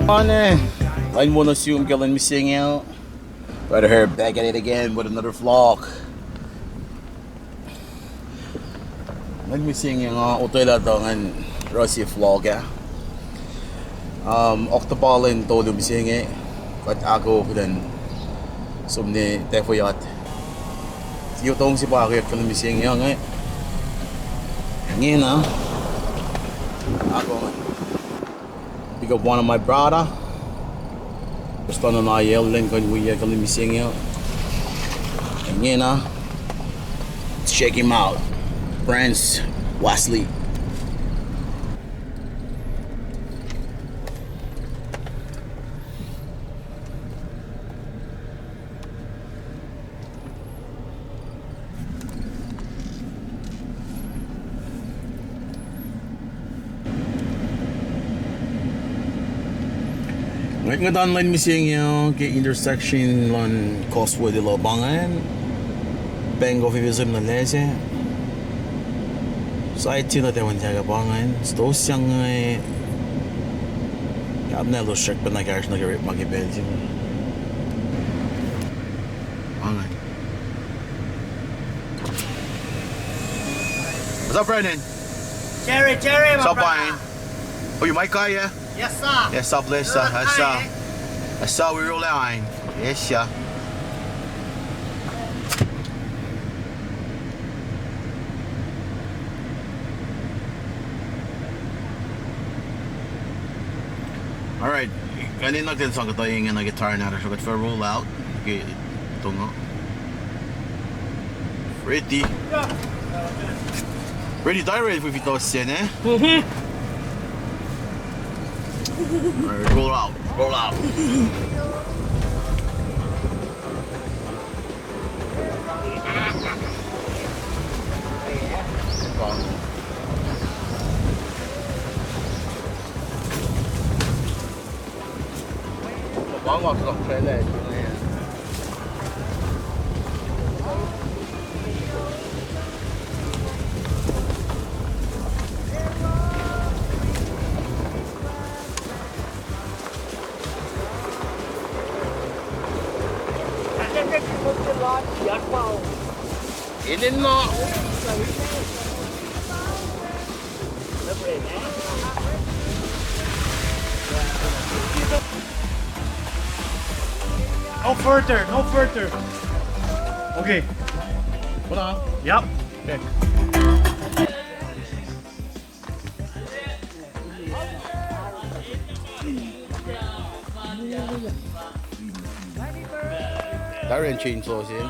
On line mo na assume Gillen missing out. Right her back at it again with another vlog. Line missing yung utila to ngan Rossi vlog ya. Octopalin to missing eh. Kat ako dan sumni tefuyat. Siyo tong si Bakit kung missing yung eh. Ngayon ako pick up one of my brother. Basta na na-yell kung we kung missing yun. And ngayon let's check him out. Prince Wesley. Ngayon nga daan line missing yung kay intersection lan Causeway de Labangan Bengo Fivism na lese Side 2 na tewan siya kabangan Sto siyang Kab na lo check pa na cars na garip magibel siya Bangan What's up, Brennan? Cherry, my What's up, brother. Brian? Oh, you might call ya? Yes, sir. Yes, sir, bless sir. That's how we roll out. Yes, sir. Alright, kanina natin sa katayin nga na guitar natin so for roll out. Okay, ito nga. Ready. Ready, die ready if we toss in, eh? Alright, roll out. Roll out. Bawang ka pala ito na yan. Ilin mo. No further, no further. Okay. Wala. Yep. Okay. Darren chainsaws in.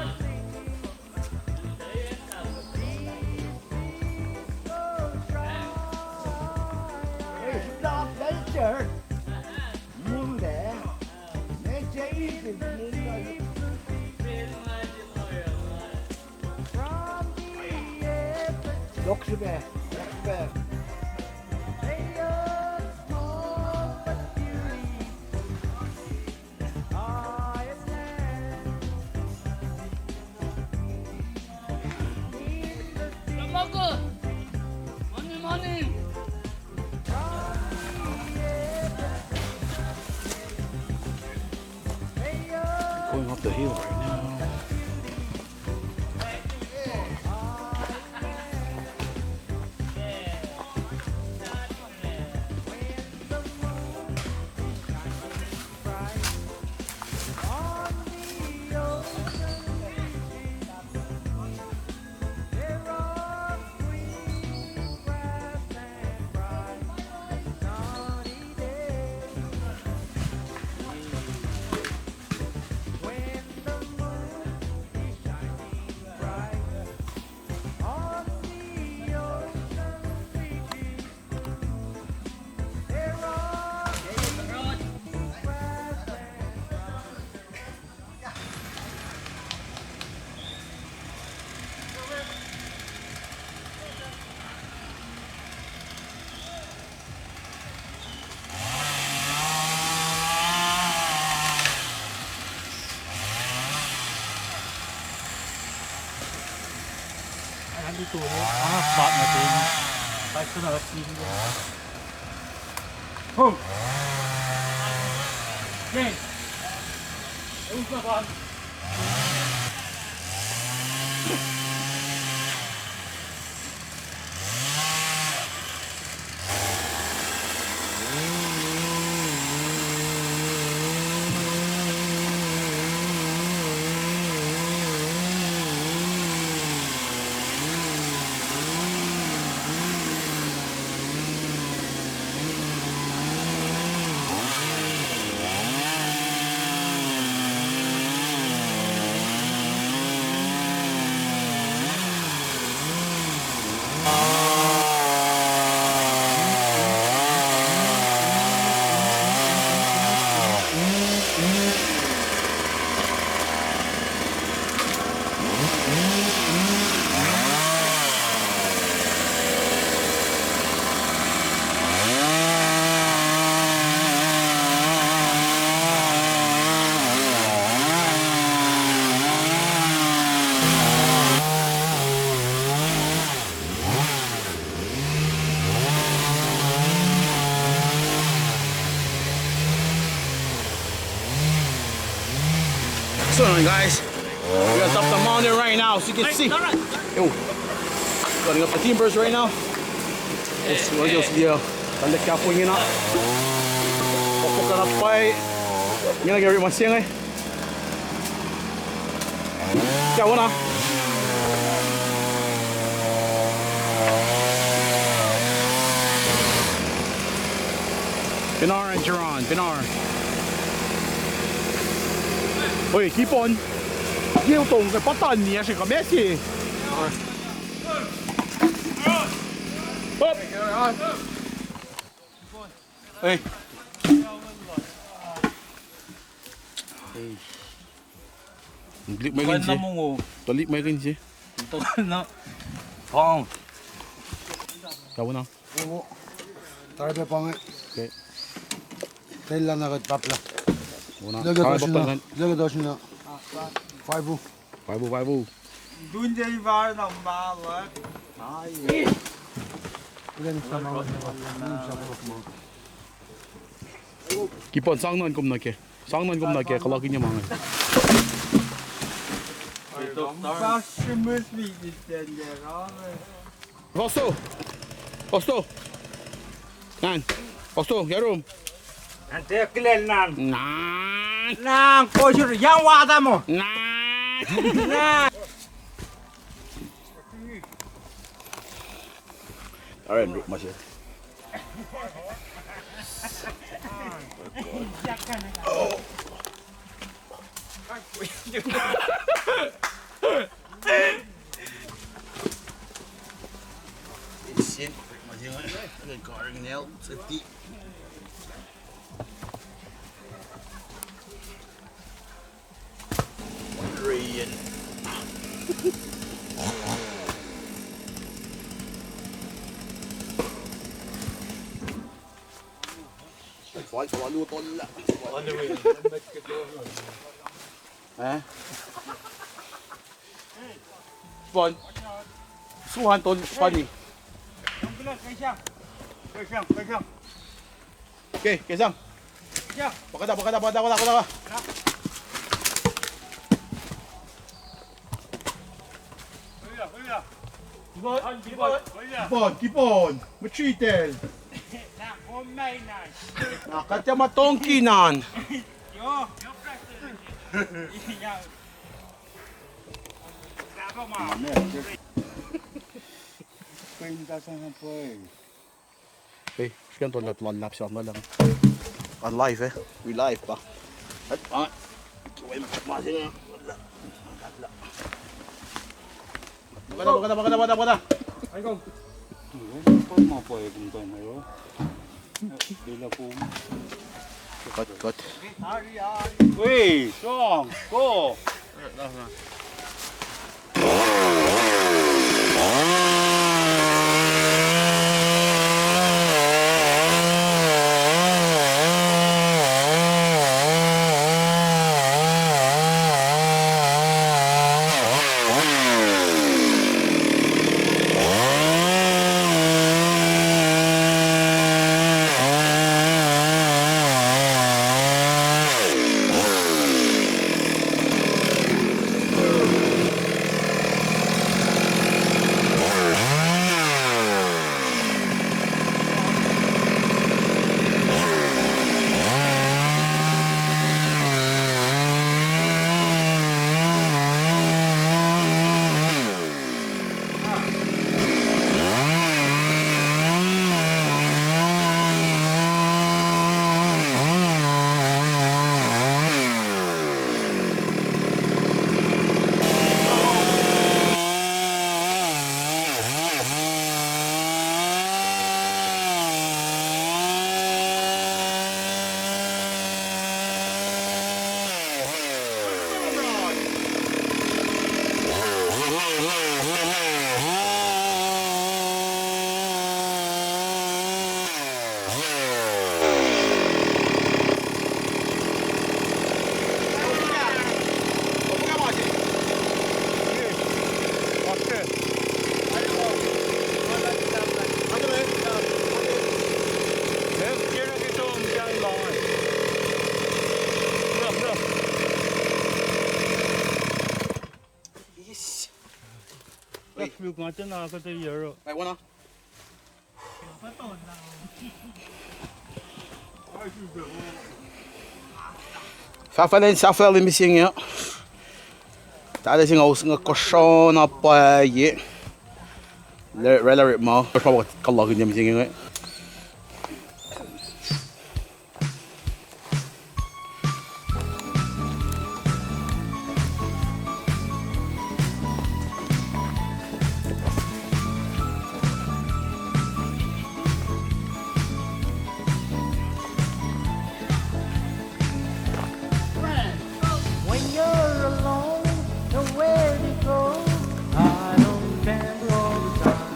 Going up the hill right now. Dito spot natin. Kahit sa nakasing ko. Home! James. Who's my boss? So guys, we're on top of the mountain right now, so you can see. Yo, running up the timbers right now. Dios dia, tanda kaya po yun na. Popok na napay. Nga nag-gari masiyang eh. Kaya wala. Pinar and Geron, Pinar. Oi, keep on. 要動嘅不斷嘢食個咩事？哎，Balik makin sih. Balik makin sih. Phong. Kau na. Oo. Tayo pa pangit. Okay. Tayo lang nakatapla. Una. Lagay daw siya na. 5. 5. Dunde var na mala. Ai. Ilan sa mga Keep on, sang nan kum na ke. Sang nan kum na ke, kalau kinya mangan. Başımız bilgisayarlar abi. Rosto. Rosto. Nan. Rosto, yarum. Antekler lan. Nan. Lan koşur yan var adamı. Nan. Lan. Alright, bro, masih. Sin, masih ada goreng nail, safety. Rain. Phải có lưu tôn là. Hả? Vâng. Số hàng tôn phần gì? Ok, cái răng. Bakada. Keep on. Machitel. Nakatya matongki nan. Jo. Hey, sekian ton lap siya na lang. On live eh. We live pa. At pa. Kuway masing. Bakada. Ayo. Cut. Wih, song, go. Look, ngayon na ako tayo euro. May una. Safalen missing ya. Tadi sing aus nga kosyon na pa ye. Relarit mo. Probably kalog niya missing nga. When you're alone, nowhere to go. I don't remember all the time.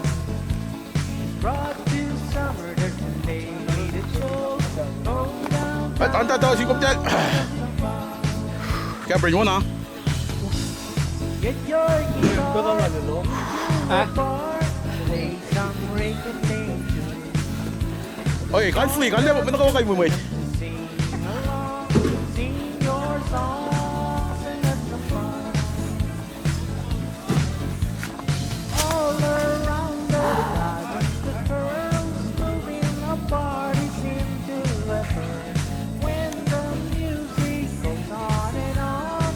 Brought to summer, there's a lady to show. Go down. Ay, tahan si Kupjal. Kaya bring mo na. Get your guitar. Bar. Play some ring-a-ding tune. Oy, kan flee, kan level. Mana kau kay mo mo? Sing along, sing your songs and have some fun. All around the island, the girls moving a party seem to ever. When the music goes on and on,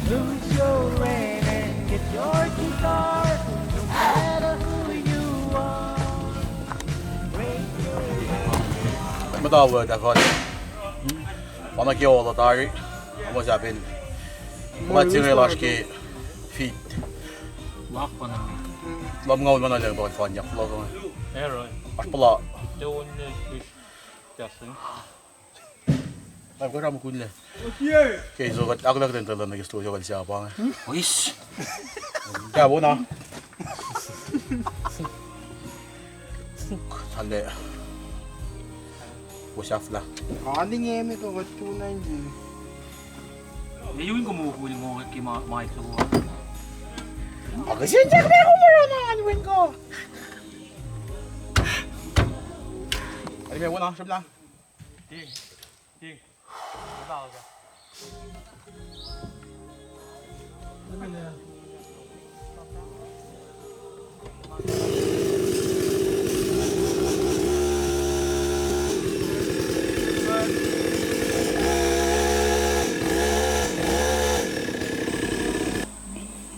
lose your rein and get your guitar, no matter who you are. Break your Matawa da kon. Bana ki ola dari. Ama zabin. Ama tinga lashki feet. Wak pa na. Lam ngaw mana lang bakit fan yak lo. Euro. As pala. Doon na fish. Justin. Ay ko ram kun le. Yeah. Okay, so ako lang din tala nag-studio kan siya pa. Ois. Kaya mo na. Sale. Busafla. Aling eme ko, what 290. Niyuin ko mo huli mo kay Mike so. Ako siya ko na kumaro na anwin ko. Ay, may una, siyam na. Ding. Ding. Ba ba.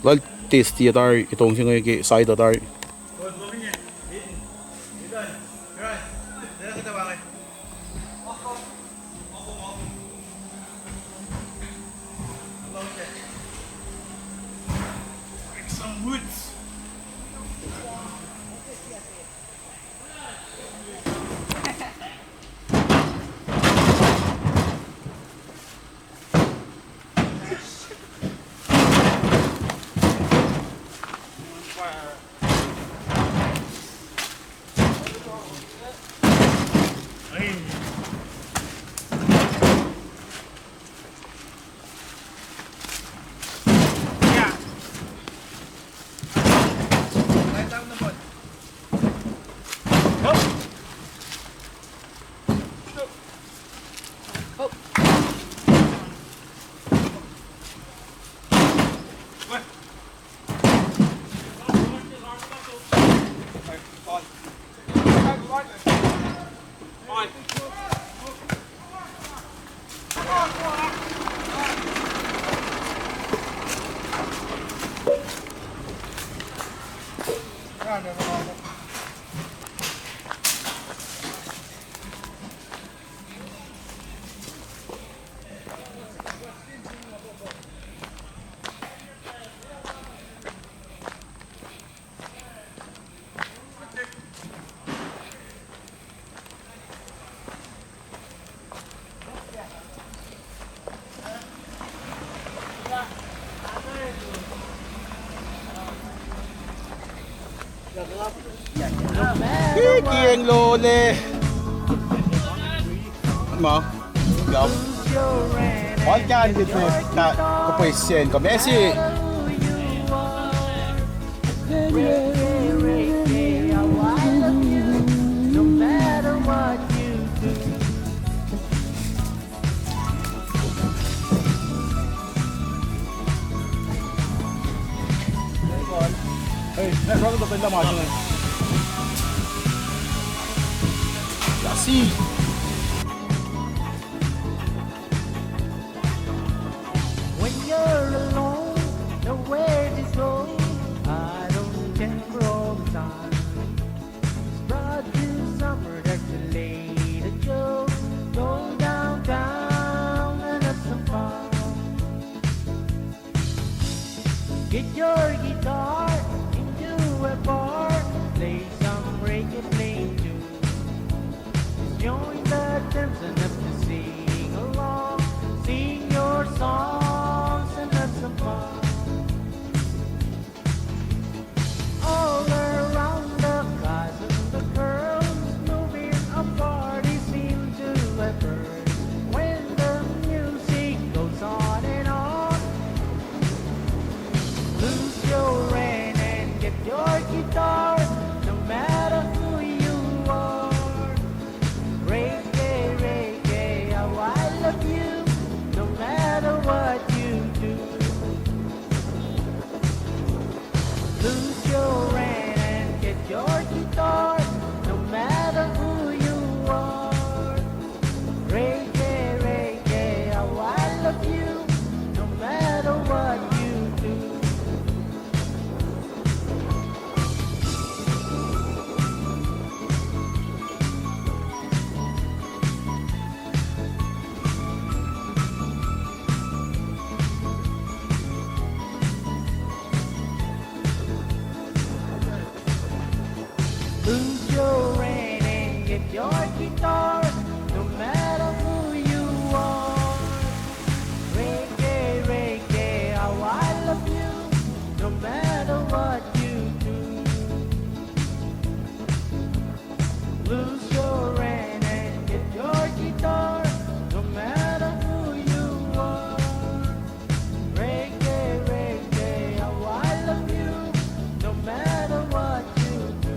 Lal tasty atar itong singoy ki side atar. Some woods. Kiki ang lole. Ano? Gab. What can you do? Kapwesyen ka Messi. No matter what you do. t'appelles la machin. Merci. When you're alone, nowhere to go, I don't gamble all the time. It's brought to summer, that's the late a joke. Go downtown and have some fun. Get your guitar into a bar, play some reggae, play too. Join the dance and have to sing along, sing your songs and have some fun. All around the guys and the girls moving a party seem to have heard. When the music goes on and on, lose your rein and get your guitar, no matter who you are. Reggae, reggae, how I love you, no matter what you do. Lose your rein and get your guitar, no matter who you are. Reggae, reggae, how I love you, no matter what you do. Lose your rein and get your guitar, no matter who you are. Reggae, reggae, how I love you, no matter what you do. Lose your rein and get your guitar, no matter who you are. Reggae, reggae, how I love you, no matter what you do.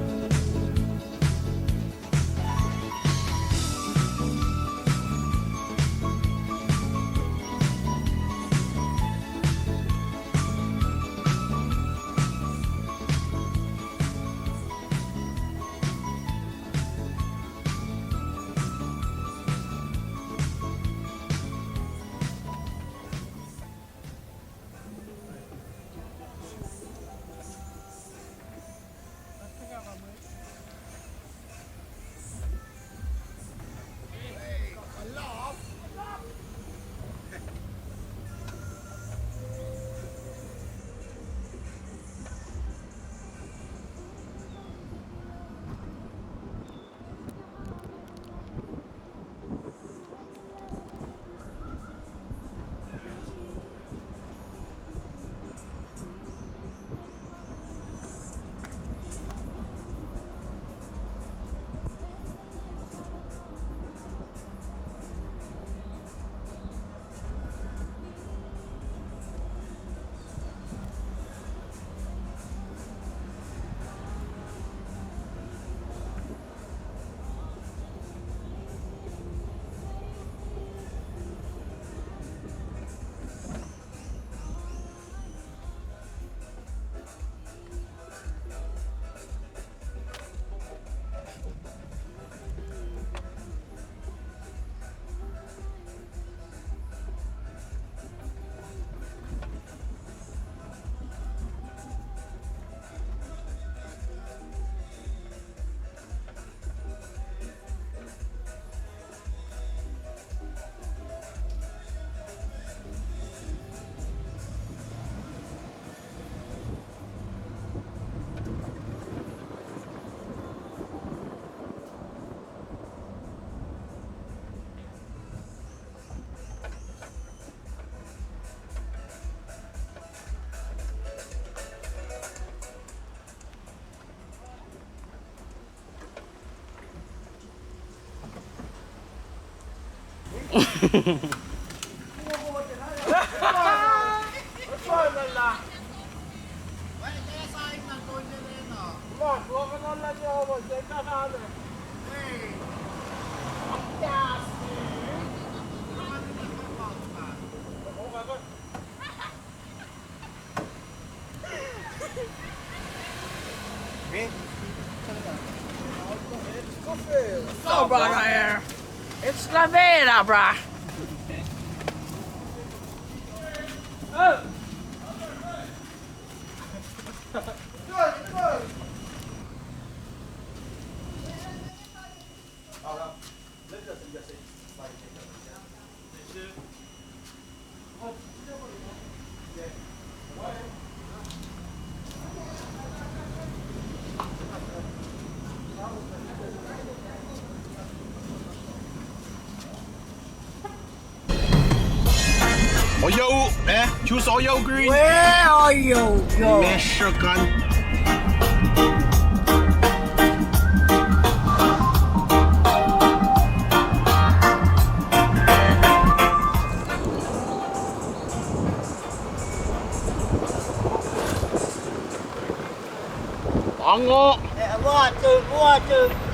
Go, brother, here. It's La Vera, bruh. Oyo, choose Oyo green. Where are you, yo? Mexican. Bango. Water.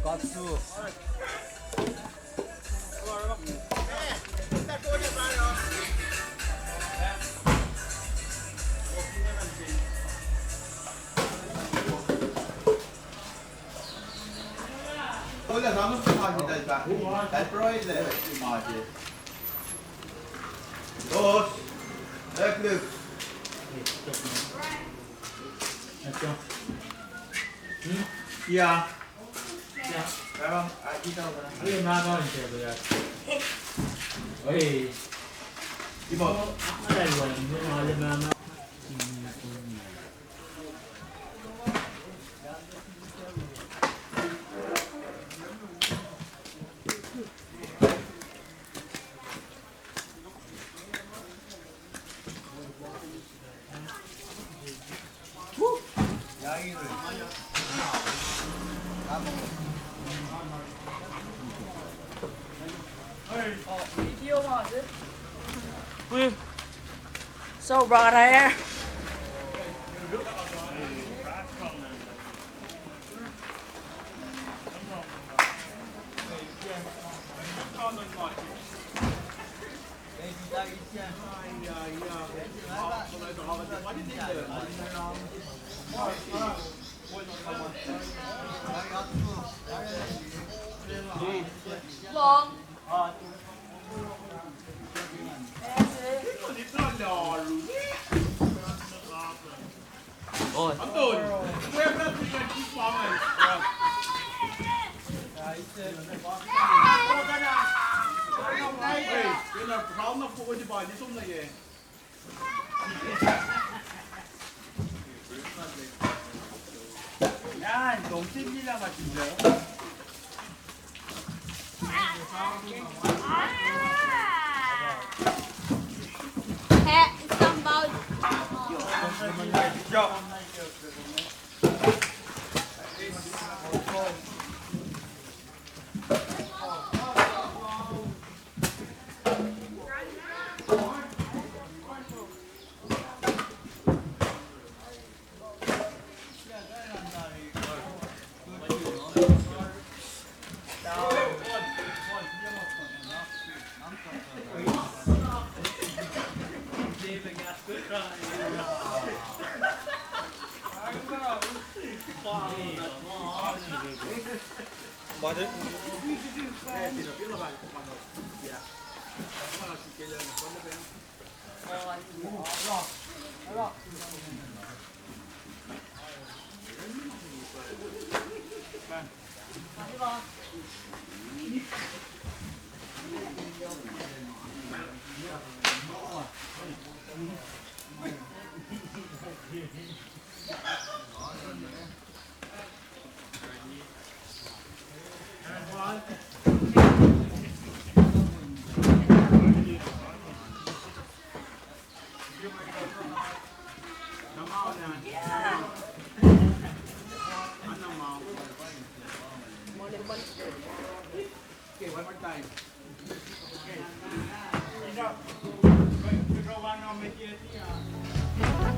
가수. Olha, vamos tomar dal broiler immagine. Dos, öppna. Ja. Ja, kita udah. Ayo makan saya berat. Oi. Ibu. Ada dua ini ada mama. Yang ini. So brother here. Anton, where are you going to farmers? Hey, you're not proud enough for what you buy. This one, yeah. Yan, 동생 nila 같은데요? Isang bowl. Okay, one more time. Okay. Enough. Go one on make it.